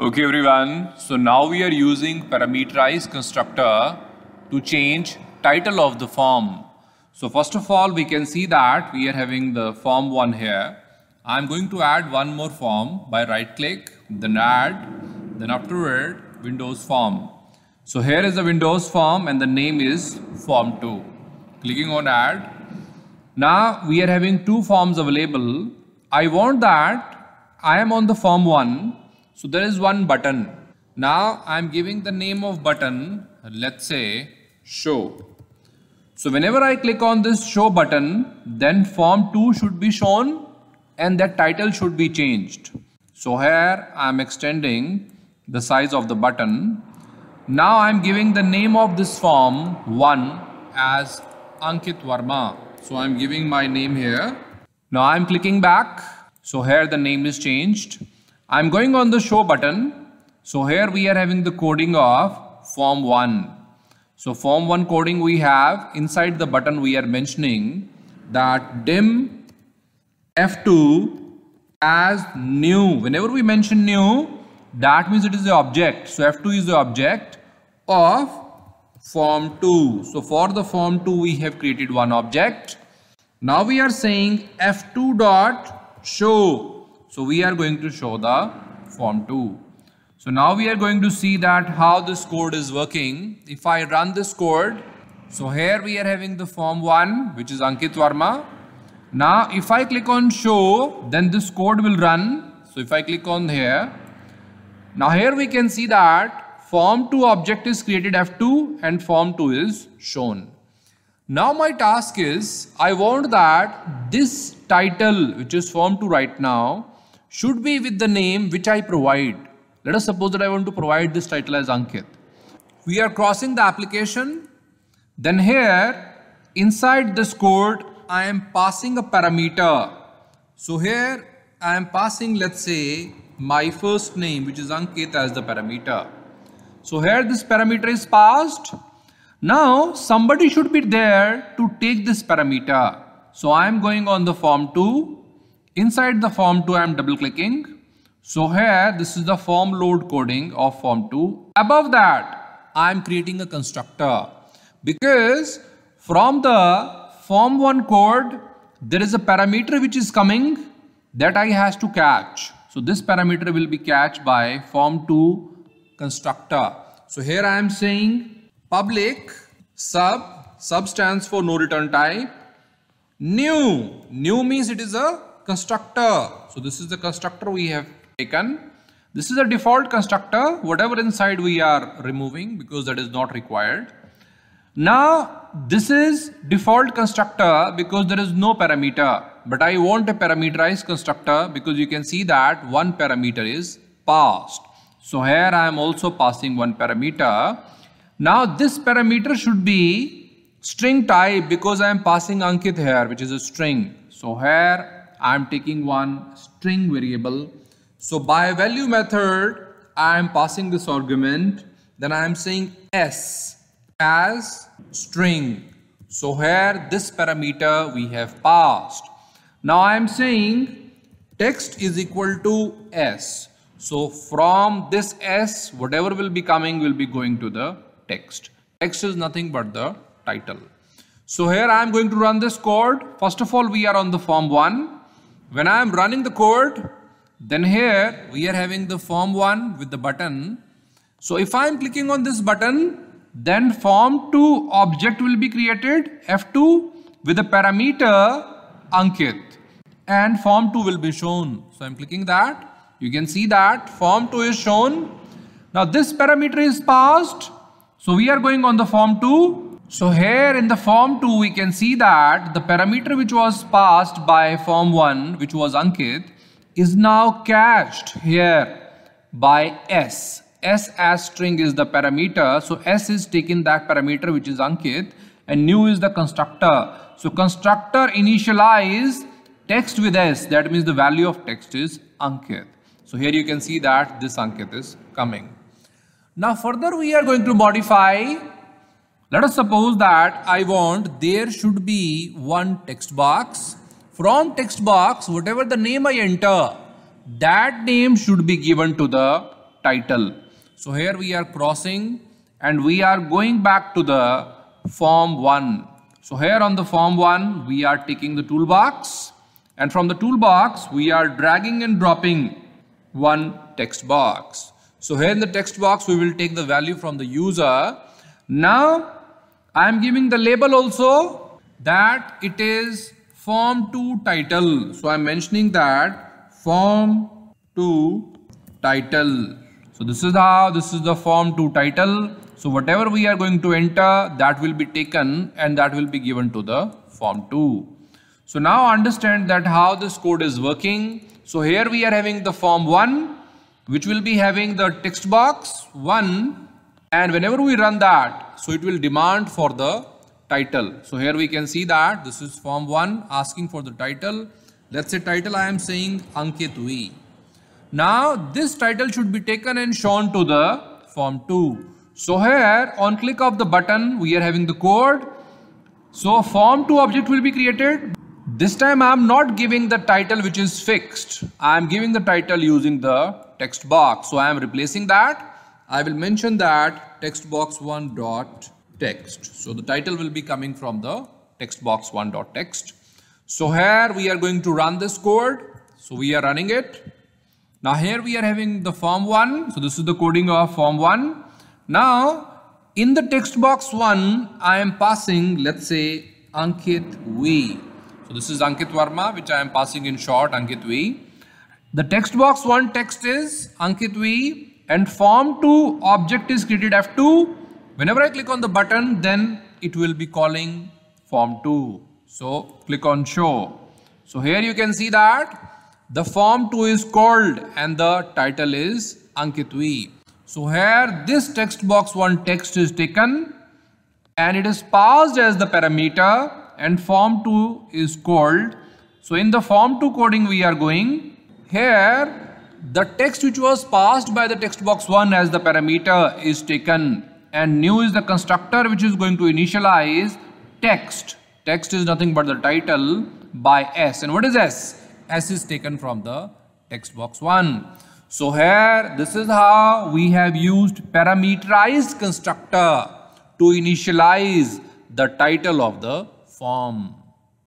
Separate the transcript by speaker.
Speaker 1: Okay everyone, so now we are using parameterized constructor to change title of the form. So first of all we can see that we are having the form 1 here. I am going to add one more form by right click, then add, then afterward Windows form. So here is the Windows form and the name is form 2. Clicking on add. Now we are having two forms available. I want that I am on the form 1. So there is one button. Now I am giving the name of button, let's say show. So whenever I click on this show button, then form 2 should be shown and that title should be changed. So here I am extending the size of the button. Now I am giving the name of this form 1 as Ankit Verma. So I am giving my name here. Now I am clicking back. So here the name is changed. I am going on the show button. So here we are having the coding of form 1. So form 1 coding we have inside the button we are mentioning that dim F2 as new. Whenever we mention new, that means it is the object. So F2 is the object of form 2. So for the form 2 we have created one object. Now we are saying F2 dot show. So we are going to show the form 2. So now we are going to see that how this code is working. If I run this code, so here we are having the form 1 which is Ankit Verma. Now if I click on show, then this code will run. So if I click on here, now here we can see that form 2 object is created F2 and form 2 is shown. Now my task is I want that this title which is form 2 right now should be with the name which I provide. Let us suppose that I want to provide this title as Ankit. We are crossing the application. Then here inside this code I am passing a parameter. So here I am passing, let's say, my first name which is Ankit as the parameter. So here this parameter is passed. Now somebody should be there to take this parameter. So I am going on the form 2. Inside the form 2 I am double clicking. So here this is the form load coding of form 2. Above that I am creating a constructor because from the form 1 code there is a parameter which is coming that I has to catch. So this parameter will be catched by form 2 constructor. So here I am saying public sub stands for no return type. New means it is a constructor. So this is the constructor we have taken. This is a default constructor. Whatever inside we are removing because that is not required. Now this is default constructor because there is no parameter, but I want a parameterized constructor because you can see that one parameter is passed. So here I am also passing one parameter. Now this parameter should be string type because I am passing Ankit here which is a string. So here I am taking one string variable. So by value method I am passing this argument. Then I am saying s as string. So here this parameter we have passed. Now I am saying text is equal to s. So from this s whatever will be coming will be going to the text. Text is nothing but the title. So here I am going to run this code. First of all we are on the form 1. When I am running the code, then here we are having the form 1 with the button. So if I am clicking on this button, then form 2 object will be created F2 with the parameter Ankit and form 2 will be shown. So I am clicking that. You can see that form 2 is shown. Now this parameter is passed. So we are going on the form 2. So here in the form 2 we can see that the parameter which was passed by form 1 which was Ankit is now cached here by s. S as string is the parameter. So s is taking that parameter which is Ankit and new is the constructor. So constructor initialize text with s, that means the value of text is Ankit. So here you can see that this Ankit is coming. Now further we are going to modify. Let us suppose that I want there should be one text box. From text box, whatever the name I enter, that name should be given to the title. So here we are crossing and we are going back to the form 1. So here on the form 1 we are taking the toolbox, and from the toolbox we are dragging and dropping one text box. So here in the text box we will take the value from the user. Now I am giving the label also that it is form 2 title. So I am mentioning that form 2 title. So this is the form 2 title. So whatever we are going to enter, that will be taken and that will be given to the form 2. So now understand that how this code is working. So here we are having the form 1, which will be having the text box 1, and whenever we run that, so it will demand for the title. So here we can see that this is form 1 asking for the title. Let's say title I am saying Ankit V. Now this title should be taken and shown to the form 2. So here on click of the button we are having the code. So form 2 object will be created. This time I am not giving the title which is fixed. I am giving the title using the text box. So I am replacing that. I will mention that text box 1 dot text. So the title will be coming from the text box 1 dot text. So here we are going to run this code. So we are running it. Now here we are having the form 1. So this is the coding of form 1. Now in the text box 1 I am passing, let's say, Ankit V. So this is Ankit Verma, which I am passing in short Ankit V. The text box 1 text is Ankit V and form 2 object is created F2. Whenever I click on the button, then it will be calling form 2. So click on show. So here you can see that the form 2 is called and the title is Ankit V. So here this text box 1 text is taken and it is passed as the parameter and form 2 is called. So in the form 2 coding we are going. Here the text which was passed by the text box 1 as the parameter is taken, and new is the constructor which is going to initialize text. Text is nothing but the title by S. And what is S? S is taken from the text box 1. So here this is how we have used parameterized constructor to initialize the title of the form.